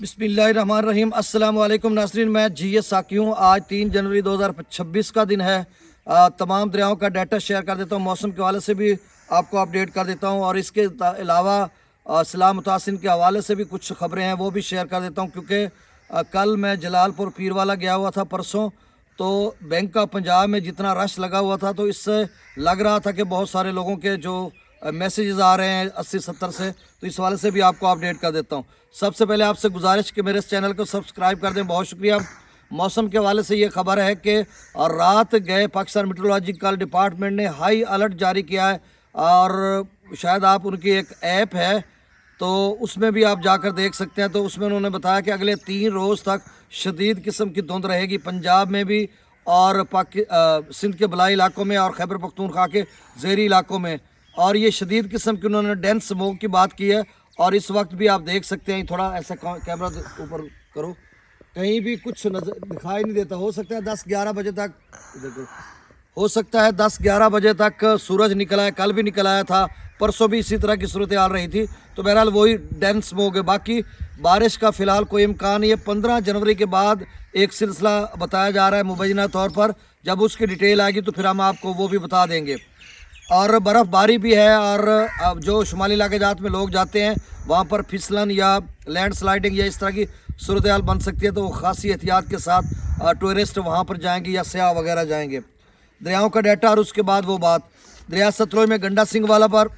बिस्मिल्लाहिर्रहमानिर्रहीम। अस्सलाम वालेकुम नाज़रीन, मैं जी साकी हूँ। आज 3 जनवरी 2026 का दिन है। तमाम दरियाओं का डाटा शेयर कर देता हूँ, मौसम के हवाले से भी आपको अपडेट कर देता हूँ और इसके अलावा सलाह मुतासिन के हवाले से भी कुछ ख़बरें हैं वो भी शेयर कर देता हूँ, क्योंकि कल मैं जलालपुर पीरवाला गया हुआ था परसों। तो बैंक ऑफ पंजाब में जितना रश लगा हुआ था, तो इससे लग रहा था कि बहुत सारे लोगों के जो मैसेजेस आ रहे हैं 80-70 से, तो इस वाले से भी आपको अपडेट कर देता हूँ। सबसे पहले आपसे गुजारिश कि मेरे इस चैनल को सब्सक्राइब कर दें, बहुत शुक्रिया। मौसम के हवाले से ये खबर है कि रात गए पाकिस्तान मेट्रोलॉजिकल डिपार्टमेंट ने हाई अलर्ट जारी किया है, और शायद आप उनकी एक ऐप है तो उसमें भी आप जाकर देख सकते हैं। तो उसमें उन्होंने बताया कि अगले 3 रोज़ तक शदीद किस्म की धुंध रहेगी पंजाब में भी, और सिंध के बलाई इलाकों में, और खैबर पख्तूनख्वा के ज़ेरी इलाकों में। और ये शदीद किस्म की उन्होंने डेंस स्मोक की बात की है। और इस वक्त भी आप देख सकते हैं, थोड़ा ऐसा कैमरा ऊपर करो, कहीं भी कुछ नजर दिखाई नहीं देता। हो सकता है 10-11 बजे तक, देखो, हो सकता है 10-11 बजे तक सूरज निकल आया, कल भी निकल आया था, परसों भी इसी तरह की सूरत हाल रही थी। तो बहरहाल वही डेंस स्मोक है। बाकी बारिश का फ़िलहाल कोई इम्कान नहीं है। 15 जनवरी के बाद एक सिलसिला बताया जा रहा है मुबैना तौर पर, जब उसकी डिटेल आएगी तो फिर हम आपको वो भी बता देंगे। और बर्फ़बारी भी है, और अब जो शुमाली इलाके जात में लोग जाते हैं वहाँ पर फिसलन या लैंड स्लाइडिंग या इस तरह की सूरत हाल बन सकती है, तो ख़ासी एहतियात के साथ टूरिस्ट वहाँ पर जाएंगे या सयाह वगैरह जाएंगे। दरियाओं का डाटा और उसके बाद वो बात। दरिया सतलुज में गंडा सिंह वाला पर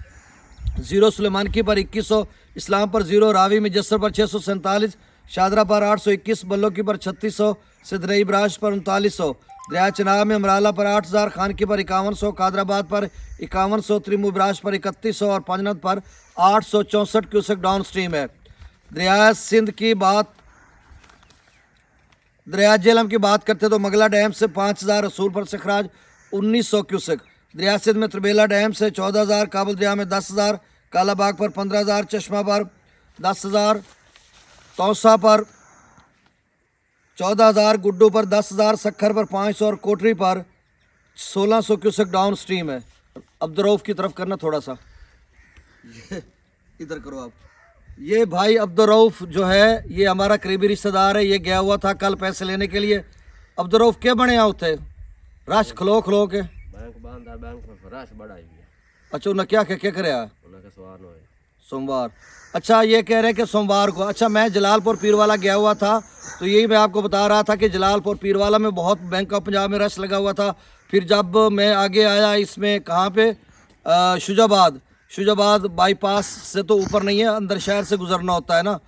0, सुलेमानकी पर 2100, इस्लाम पर 0, रावी में जसर पर 647, शादरा पर 821, बल्लोकी पर 3600, सिदरई ब्राश पर 3900, दरिया चनाब में अमराला पर 8000, खानकी पर 5100, कादराबाद पर 5100, त्रिमू ब्राश पर 3100 और पंजनद पर 864 क्यूसेक डाउन स्ट्रीम है। दरिया सिंध की बात, दरिया जेलम की बात करते तो मगला डैम से 5000, रसूल पर से खराज 1900 क्यूसेक। दरिया सिंध में त्रिबेला डैम से 14000, काबुल दरिया में 10000, कालाबाग पर 15000, चश्मा पर 10000, तौसा पर 14000, गुड्डू पर 10000, सखर पर 500 और कोटरी पर 1600 क्यूसेक डाउन स्ट्रीम है। अब्दुरऊफ की तरफ करना थोड़ा सा, इधर करो आप। ये भाई अब्दुरऊफ जो है ये हमारा करीबी रिश्तेदार है, ये गया हुआ था कल पैसे लेने के लिए। अब्दुरऊफ क्या बने आओ थे रश खलो खलो के बैंक बंद है, बैंक में रश बड़ा ही है। अच्छा, उन्हें क्या करे उन्हें सवार न होए सोमवार। अच्छा, ये कह रहे हैं कि सोमवार को। अच्छा, मैं जलालपुर पीरवाला गया हुआ था, तो यही मैं आपको बता रहा था कि जलालपुर पीरवाला में बहुत बैंक ऑफ पंजाब में रश लगा हुआ था। फिर जब मैं आगे आया इसमें कहाँ पे शुजाबाद बाईपास से तो ऊपर नहीं है, अंदर शहर से गुजरना होता है ना,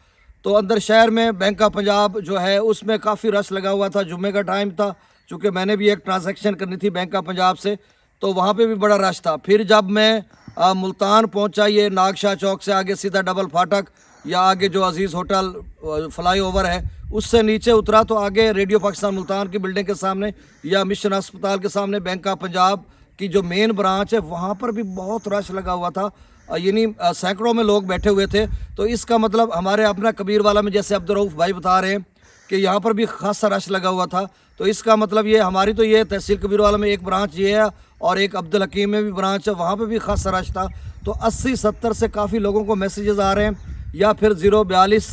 तो अंदर शहर में बैंक ऑफ पंजाब जो है उसमें काफ़ी रश लगा हुआ था। जुम्मे का टाइम था, चूँकि मैंने भी एक ट्रांजैक्शन करनी थी बैंक ऑफ पंजाब से, तो वहाँ पे भी बड़ा रश था। फिर जब मैं मुल्तान पहुँचा, ये नागशाह चौक से आगे सीधा डबल फाटक या आगे जो अजीज़ होटल फ्लाई ओवर है उससे नीचे उतरा, तो आगे रेडियो पाकिस्तान मुल्तान की बिल्डिंग के सामने या मिशन अस्पताल के सामने बैंक ऑफ पंजाब की जो मेन ब्रांच है वहाँ पर भी बहुत रश लगा हुआ था, यानी सैकड़ों में लोग बैठे हुए थे। तो इसका मतलब हमारे अपना कबीरवाला में, जैसे अब्दुरऊफ भाई बता रहे हैं कि यहाँ पर भी खासा रश लगा हुआ था, तो इसका मतलब ये हमारी तो ये तहसील कबीरवाला में एक ब्रांच ये है, और एक अब्दुल हकीम में भी ब्रांच है, वहाँ पे भी खासा रश था। तो 80-70 से काफ़ी लोगों को मैसेजेस आ रहे हैं, या फिर 042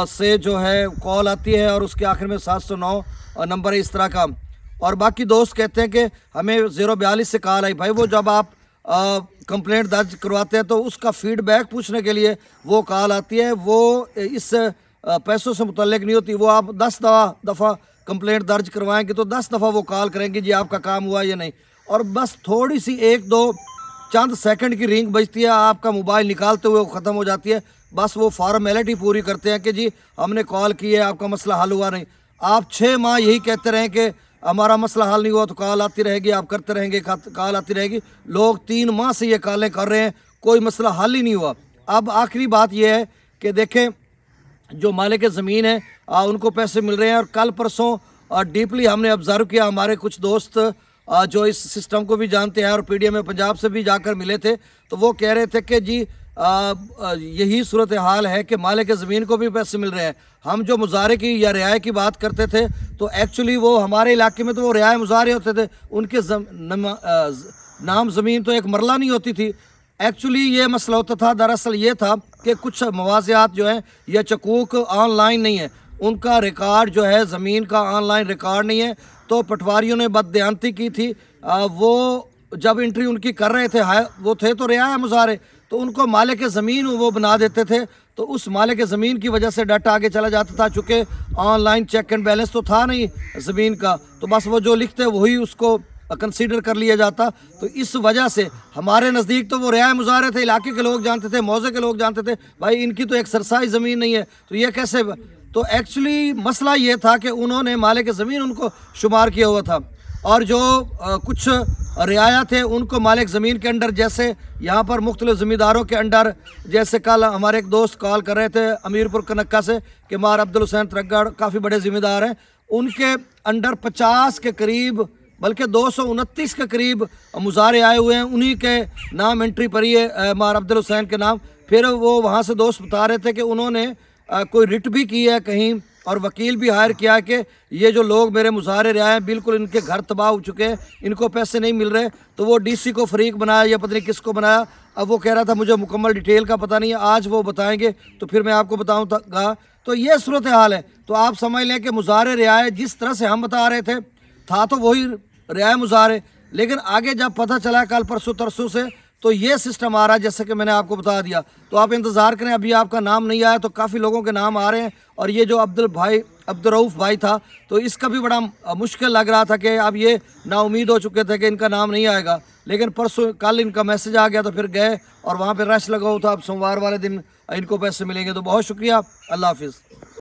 से जो है कॉल आती है, और उसके आखिर में 709 नंबर है इस तरह का। और बाकी दोस्त कहते हैं कि हमें 042 से कॉल आई। भाई वो जब आप कंप्लेंट दर्ज करवाते हैं तो उसका फीडबैक पूछने के लिए वो कॉल आती है, वो इस पैसों से मुतल्लिक नहीं होती। वो आप 10 दफ़ा कंप्लेंट दर्ज करवाएंगे तो 10 दफ़ा वो कॉल करेंगे जी आपका काम हुआ या नहीं, और बस थोड़ी सी 1-2 चंद सेकंड की रिंग बजती है, आपका मोबाइल निकालते हुए वो ख़त्म हो जाती है। बस वो फॉर्मेलिटी पूरी करते हैं कि जी हमने कॉल की है, आपका मसला हल हुआ नहीं। आप 6 माह यही कहते रहें कि हमारा मसला हल नहीं हुआ, तो कॉल आती रहेगी, आप करते रहेंगे, कॉल आती रहेगी। लोग 3 माह से ये कॉलें कर रहे हैं, कोई मसला हल ही नहीं हुआ। अब आखिरी बात यह है कि देखें, जो मालिक ज़मीन है उनको पैसे मिल रहे हैं, और कल परसों डीपली हमने ऑब्ज़र्व किया, हमारे कुछ दोस्त जो इस सिस्टम को भी जानते हैं और PDM पंजाब से भी जाकर मिले थे, तो वो कह रहे थे कि जी यही सूरत हाल है कि मालिक ज़मीन को भी पैसे मिल रहे हैं। हम जो मुजारे की या रियाय की बात करते थे, तो एक्चुअली वो हमारे इलाके में तो वो रियाय मुजारे होते थे, उनके नाम ज़मीन तो एक मरला नहीं होती थी, एक्चुअली ये मसला होता था, दरअसल ये था कि कुछ मवाज़ियात जो है या चकूक ऑनलाइन नहीं है, उनका रिकॉर्ड जो है ज़मीन का ऑनलाइन रिकॉर्ड नहीं है। तो पटवारियों ने बददियानती की थी। वो जब एंट्री उनकी कर रहे थे, वो थे तो रियाया मुजारे, तो उनको मालिक ज़मीन वो बना देते थे। तो उस मालिक ज़मीन की वजह से डाटा आगे चला जाता था, चूँकि ऑनलाइन चेक एंड बैलेंस तो था नहीं ज़मीन का, तो बस वो जो लिखते वही उसको कंसीडर कर लिया जाता। तो इस वजह से हमारे नज़दीक तो वो रियाया मुजारे थे, इलाके के लोग जानते थे, मौजे के लोग जानते थे, भाई इनकी तो एक सरसाई ज़मीन नहीं है, तो ये कैसे। तो एक्चुअली मसला ये था कि उन्होंने मालिक ज़मीन उनको शुमार किया हुआ था, और जो कुछ रियाया थे उनको मालिक ज़मीन के अंडर, जैसे यहाँ पर मुख्तलिफ ज़मींदारों के अंडर, जैसे कल हमारे एक दोस्त कॉल कर रहे थे अमीरपुर कनक्का से कि मार अब्दुल हुसैन तरगड़ काफ़ी बड़े ज़मींदार हैं, उनके अंडर 50 के करीब, बल्कि 229 के करीब मुजारे आए हुए हैं, उन्हीं के नाम एंट्री पड़ी है मार अब्दुल हुसैन के नाम। फिर वो वहाँ से दोस्त बता रहे थे कि उन्होंने कोई रिट भी की है कहीं, और वकील भी हायर किया कि ये जो लोग मेरे मुजाहरे रहे हैं बिल्कुल इनके घर तबाह हो चुके हैं, इनको पैसे नहीं मिल रहे। तो वो डीसी को फरीक बनाया या पता नहीं किसको बनाया, अब वो कह रहा था मुझे मुकम्मल डिटेल का पता नहीं है, आज वो बताएंगे तो फिर मैं आपको बताऊँगा। तो ये सूरत हाल है। तो आप समझ लें कि मुजाहरे रियाए जिस तरह से हम बता रहे थे था तो वही रियाए मुजाहरे, लेकिन आगे जब पता चला कल परसों तरसों से तो ये सिस्टम आ रहा है जैसे कि मैंने आपको बता दिया। तो आप इंतज़ार करें, अभी आपका नाम नहीं आया तो काफ़ी लोगों के नाम आ रहे हैं। और ये जो अब्दुर्रऊफ़ भाई था तो इसका भी बड़ा मुश्किल लग रहा था कि अब ये नाउमीद हो चुके थे कि इनका नाम नहीं आएगा, लेकिन परसों कल इनका मैसेज आ गया तो फिर गए और वहाँ पर रश लगा हुआ था। अब सोमवार वाले दिन इनको पैसे मिलेंगे। तो बहुत शुक्रिया, अल्लाह हाफिज़।